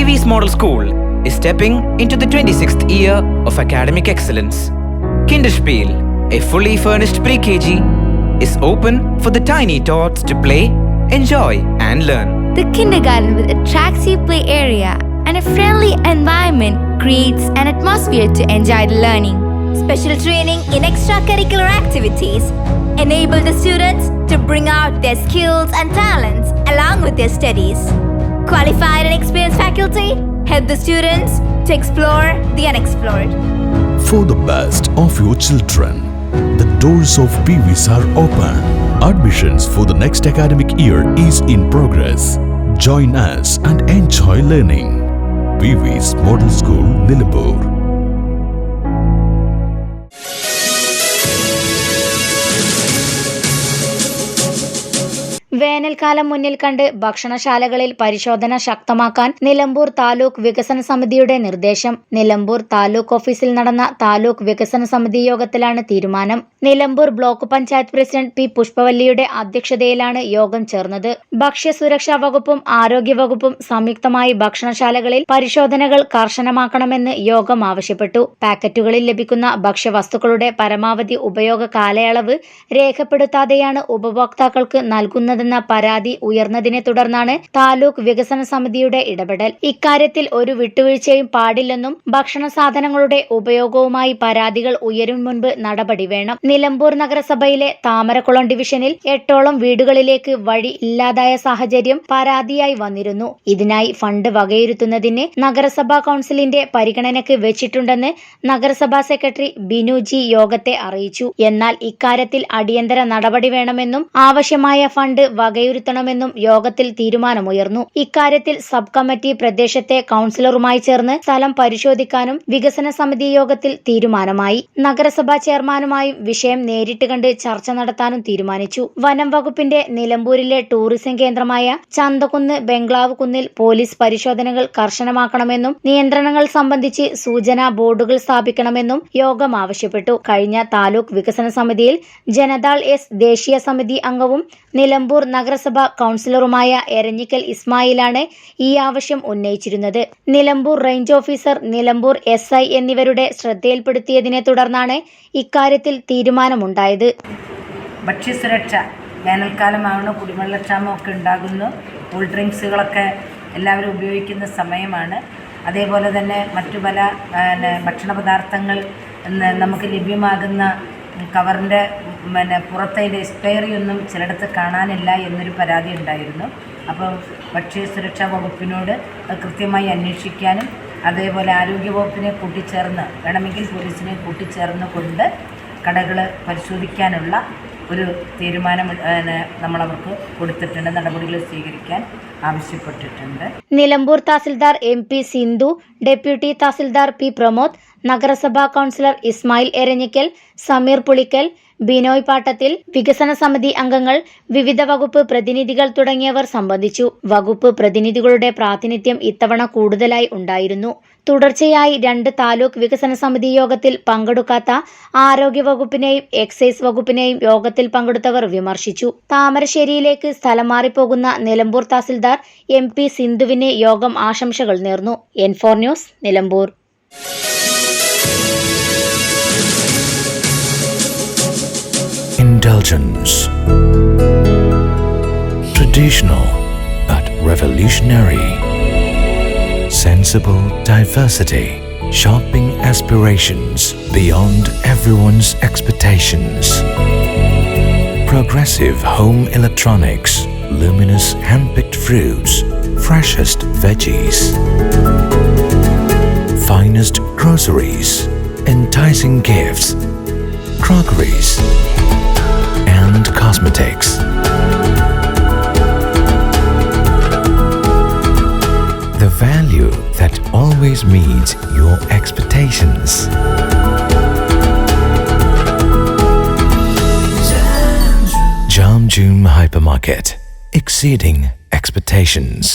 PV's Model School is stepping into the 26th year of academic excellence. Kinderspiel, a fully furnished pre-KG, is open for the tiny tots to play, enjoy and learn. The kindergarten with attractive play area and a friendly environment creates an atmosphere to enjoy the learning. Special training in extracurricular activities enable the students to bring out their skills and talents along with their studies. Qualified and experienced faculty help the students to explore the unexplored. For the best of your children, the doors of PV's are open. Admissions for the next academic year is in progress. Join us and enjoy learning. PV's Model School, Nilambur. വേനൽക്കാലം മുന്നിൽ കണ്ട് ഭക്ഷണശാലകളിൽ പരിശോധന ശക്തമാക്കാൻ നിലമ്പൂർ താലൂക്ക് വികസന സമിതിയുടെ നിർദ്ദേശം. നിലമ്പൂർ താലൂക്ക് ഓഫീസിൽ നടന്ന താലൂക്ക് വികസന സമിതി യോഗത്തിലാണ് തീരുമാനം. Nilambur block panchayat president P പുഷ്പവല്ലിയുടെ അധ്യക്ഷതയിലാണ് യോഗം ചേർന്നത്. ഭക്ഷ്യസുരക്ഷാ വകുപ്പും ആരോഗ്യ വകുപ്പും സംയുക്തമായി ഭക്ഷണശാലകളിൽ പരിശോധനകൾ കർശനമാക്കണമെന്ന് യോഗം ആവശ്യപ്പെട്ടു. പാക്കറ്റുകളിൽ ലഭിക്കുന്ന ഭക്ഷ്യവസ്തുക്കളുടെ പരമാവധി ഉപയോഗ കാലയളവ് രേഖപ്പെടുത്താതെയാണ് ഉപഭോക്താക്കൾക്ക് നൽകുന്നതെന്ന പരാതി ഉയർന്നതിനെ തുടർന്നാണ് താലൂക്ക് വികസന സമിതിയുടെ ഇടപെടൽ. ഇക്കാര്യത്തിൽ ഒരു വിട്ടുവീഴ്ചയും പാടില്ലെന്നും ഭക്ഷണ സാധനങ്ങളുടെ ഉപയോഗവുമായി പരാതികൾ ഉയരും മുൻപ് നടപടി വേണം. നിലമ്പൂർ നഗരസഭയിലെ താമരക്കുളം ഡിവിഷനിൽ 8ഓളം വീടുകളിലേക്ക് വഴി ഇല്ലാതായ സാഹചര്യം പരാതിയായി വന്നിരുന്നു. ഇതിനായി ഫണ്ട് വകയിരുത്തുന്നതിന് നഗരസഭാ കൌൺസിലിന്റെ പരിഗണനയ്ക്ക് വെച്ചിട്ടുണ്ടെന്ന് നഗരസഭാ സെക്രട്ടറി ബിനു ജി യോഗത്തെ അറിയിച്ചു. എന്നാൽ ഇക്കാര്യത്തിൽ അടിയന്തര നടപടി വേണമെന്നും ആവശ്യമായ ഫണ്ട് വകയിരുത്തണമെന്നും യോഗത്തിൽ തീരുമാനമുയർന്നു. ഇക്കാര്യത്തിൽ സബ് കമ്മിറ്റി പ്രദേശത്തെ കൌൺസിലറുമായി ചേർന്ന് സ്ഥലം പരിശോധിക്കാനും വികസന സമിതി യോഗത്തിൽ തീരുമാനമായി. നഗരസഭാ ചെയർമാനുമായും വിഷയം നേരിട്ട് കണ്ട് ചർച്ച നടത്താനും തീരുമാനിച്ചു. വനം വകുപ്പിന്റെ നിലമ്പൂരിലെ ടൂറിസം കേന്ദ്രമായ ചന്തകുന്ന് ബംഗ്ലാവ് കുന്നിൽ പോലീസ് പരിശോധനകൾ കർശനമാക്കണമെന്നും നിയന്ത്രണങ്ങൾ സംബന്ധിച്ച് സൂചനാ ബോർഡുകൾ സ്ഥാപിക്കണമെന്നും യോഗം ആവശ്യപ്പെട്ടു. കഴിഞ്ഞ താലൂക്ക് വികസന സമിതിയിൽ ജനതാൾ എസ് ദേശീയ സമിതി അംഗവും നിലമ്പൂർ നഗരസഭ കൌൺസിലറുമായ എരഞ്ഞിക്കൽ ഇസ്മായിലാണ് ഈ ആവശ്യം ഉന്നയിച്ചിരുന്നത്. Nilambur range officer, Nilambur SI എന്നിവരുടെ ശ്രദ്ധയിൽപ്പെടുത്തിയതിനെ തുടർന്നാണ് ഇക്കാര്യത്തിൽ തീരുമാനമുണ്ടായത്. ഭക്ഷ്യസുരക്ഷ, വേനൽക്കാലമാകുന്ന കുടിവെള്ളക്ഷാമമൊക്കെ ഉണ്ടാകുന്നു. കൂൾ ഡ്രിങ്ക്സുകളൊക്കെ എല്ലാവരും ഉപയോഗിക്കുന്ന സമയമാണ്. അതേപോലെ തന്നെ മറ്റു പല ഭക്ഷണ പദാർത്ഥങ്ങൾ നമുക്ക് ലഭ്യമാകുന്ന കവറിൻ്റെ പുറത്തതിൻ്റെ എക്സ്പയറി ഒന്നും ചിലയിടത്ത് കാണാനില്ല എന്നൊരു പരാതി ഉണ്ടായിരുന്നു. അപ്പം ഭക്ഷ്യസുരക്ഷാ വകുപ്പിനോട് കൃത്യമായി അന്വേഷിക്കാനും അതേപോലെ ആരോഗ്യ വകുപ്പിനെ കൂട്ടിച്ചേർന്ന് വേണമെങ്കിൽ പോലീസിനെ കൂട്ടിച്ചേർന്ന് കൊണ്ട് കടകൾ പരിശോധിക്കാനുള്ള ഒരു തീരുമാനം നമ്മളവർക്ക് കൊടുത്തിട്ടുണ്ട്. നടപടികൾ സ്വീകരിക്കാൻ ആവശ്യപ്പെട്ടിട്ടുണ്ട്. Nilambur tahsildar MP Sindhu, deputy tahsildar P Pramod, നഗരസഭാ കൌൺസിലർ ഇസ്മായിൽ എരഞ്ഞിക്കൽ, സമീർ പുളിക്കൽ, ബിനോയ് പാട്ടത്തിൽ, വികസന സമിതി അംഗങ്ങൾ, വിവിധ വകുപ്പ് പ്രതിനിധികൾ തുടങ്ങിയവർ സംബന്ധിച്ചു. വകുപ്പ് പ്രതിനിധികളുടെ പ്രാതിനിധ്യം ഇത്തവണ കൂടുതലായി ഉണ്ടായിരുന്നു. തുടർച്ചയായി 2 താലൂക്ക് വികസന സമിതി യോഗത്തിൽ പങ്കെടുക്കാത്ത ആരോഗ്യ വകുപ്പിനെയും എക്സൈസ് വകുപ്പിനെയും യോഗത്തിൽ പങ്കെടുത്തവർ വിമർശിച്ചു. താമരശ്ശേരിയിലേക്ക് സ്ഥലം മാറിപ്പോകുന്ന നിലമ്പൂർ തഹസിൽദാർ MP സിന്ധുവിന് യോഗം ആശംസകൾ നേർന്നു. N4 news, Nilambur. Indulgence. Traditional but revolutionary. Sensible diversity. Shopping aspirations beyond everyone's expectations. Progressive home electronics. Luminous hand-picked fruits. Freshest veggies. Finest groceries. Enticing gifts. Crockeries. And cosmetics. The value that always meets your expectations. Jamjoom Hypermarket, exceeding expectations.